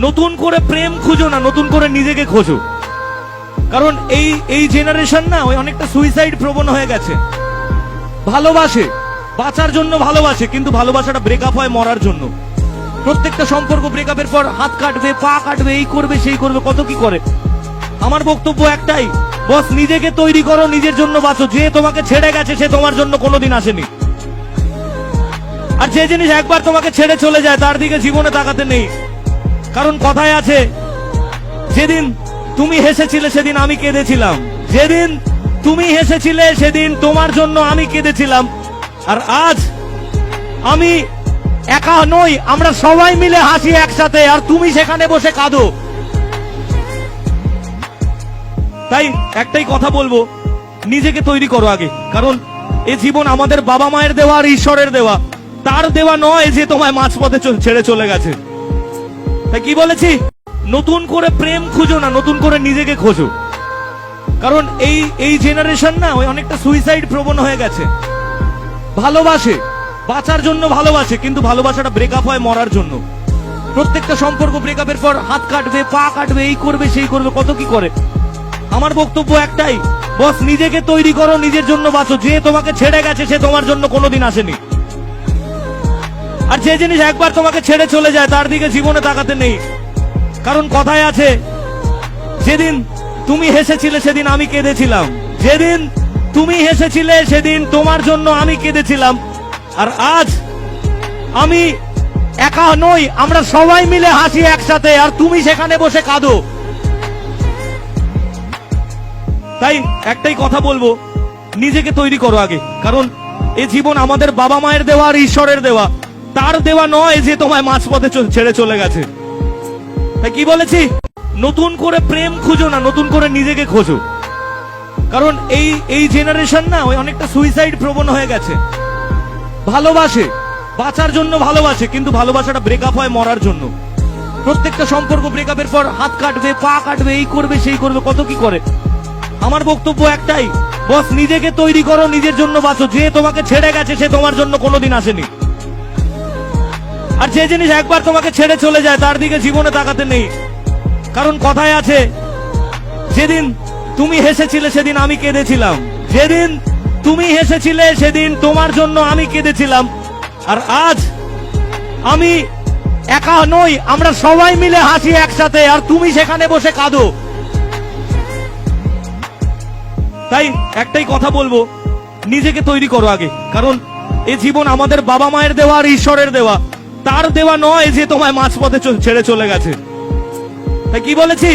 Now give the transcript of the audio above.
নতুন করে প্রেম খুঁজো না, নতুন করে নিজেকে খোঁজো। কারণ এই জেনারেশন না ওই অনেকটা সুইসাইড প্রবণ হয়ে গেছে। ভালোবাসে, বাঁচার জন্য ভালোবাসে, কিন্তু ভালোবাসাটা ব্রেকআপ হয় মরার জন্য। প্রত্যেকটা সম্পর্ক ব্রেকআপের পর হাত কাটবে, পা কাটবে, এই করবে সেই করবে, কত কি করে। আমার বক্তব্য একটাই, বস নিজেকে তৈরি করো, নিজের জন্য বাঁচো। যে তোমাকে ছেড়ে গেছে সে তোমার জন্য কোনোদিন আসেনি। আর যে জিনিস একবার তোমাকে ছেড়ে চলে যায় তার দিকে জীবনে তাকাতে নেই। কারণ কথায় আছে, যেদিন তুমি হেসেছিলে সেদিন আমি কেঁদেছিলাম, যেদিন তুমি হেসেছিলে সেদিন তোমার জন্য আমি কেঁদেছিলাম। আর আজ আমি একা নই, আমরা সবাই মিলে হাসি একসাথে, আর তুমি সেখানে বসে কাঁদো। তাই একটাই কথা বলবো, নিজেকে তৈরি করো আগে। কারণ এ জীবন আমাদের বাবা মায়ের দেওয়া আর ঈশ্বরের দেওয়া, তার দেওয়া নয় যে তোমায় মাঝপথে ছেড়ে চলে গেছে। তাই কি বলেছি, নতুন করে প্রেম খুঁজো না, নতুন করে নিজেকে খোঁজো। কারণ এই জেনারেশন না ওই অনেকটা সুইসাইড প্রবণ হয়ে গেছে। ভালোবাসে, বাঁচার জন্য ভালোবাসে, কিন্তু ভালোবাসাটা ব্রেকআপ হয় মরার জন্য। প্রত্যেকটা সম্পর্ক ব্রেকআপের পর হাত কাটবে, পা কাটবে, এই করবে সেই করবে, কত কি করে। আমার বক্তব্য একটাই, বস নিজেকে তৈরি করো, নিজের জন্য বাঁচো। যে তোমাকে ছেড়ে গেছে সে তোমার জন্য কোনোদিন আসেনি। আর যে জিনিস একবার তোমাকে ছেড়ে চলে যায় তার দিকে জীবনে তাকাতে নেই। কারণ কথায় আছে, যেদিন তুমি হেসেছিলে সেদিন আমি কেঁদেছিলাম, যেদিন তুমি হেসেছিলে সেদিন তোমার জন্য আমি কেঁদেছিলাম। আর আজ আমি একা নই, আমরা সবাই মিলে হাসি একসাথে, আর তুমি সেখানে বসে কাঁদো। তাই একটাই কথা বলবো, নিজেকে তৈরি করো আগে। কারণ এ জীবন আমাদের বাবা মায়ের দেওয়া আর ঈশ্বরের দেওয়া, তার দেওয়া নয় যে তোমায় মাঝপথে ছেড়ে চলে গেছে। তাই কি বলেছি, নতুন করে প্রেম খুঁজো না, নতুন করে নিজেকে খোঁজো। কারণ এই জেনারেশন না ওই অনেকটা সুইসাইড প্রবণ হয়ে গেছে। ভালোবাসে, বাঁচার জন্য ভালোবাসে, কিন্তু ভালোবাসাটা ব্রেকআপ হয় মরার জন্য। প্রত্যেকটা সম্পর্ক ব্রেকআপের পর হাত কাটবে, পা কাটবে, এই করবে সেই করবে, কত কি করে। আমার বক্তব্য একটাই, বস নিজেকে তৈরি করো, নিজের জন্য বাঁচো। যে তোমাকে ছেড়ে গেছে সে তোমার জন্য কোনোদিন আসেনি। আর যে জিনিস একবার তোমাকে ছেড়ে চলে যায় তার দিকে জীবনে তাকাতে নেই। কারণ কথায় আছে, যেদিন তুমি হেসেছিলে সেদিন আমি কেঁদেছিলাম, যেদিন তুমি হেসেছিলে সেদিন তোমার জন্য আমি কেঁদেছিলাম। আর আজ আমি একা নই, আমরা সবাই মিলে হাসি একসাথে, আর তুমি সেখানে বসে কাঁদো। তাই একটাই কথা বলবো, নিজেকে তৈরি করো আগে। কারণ এ জীবন আমাদের বাবা মায়ের দেওয়া আর ঈশ্বরের দেওয়া, তার দেওয়া নয় যে তোমায় মাঝপথে ছেড়ে চলে গেছে। তাই কি বলেছি,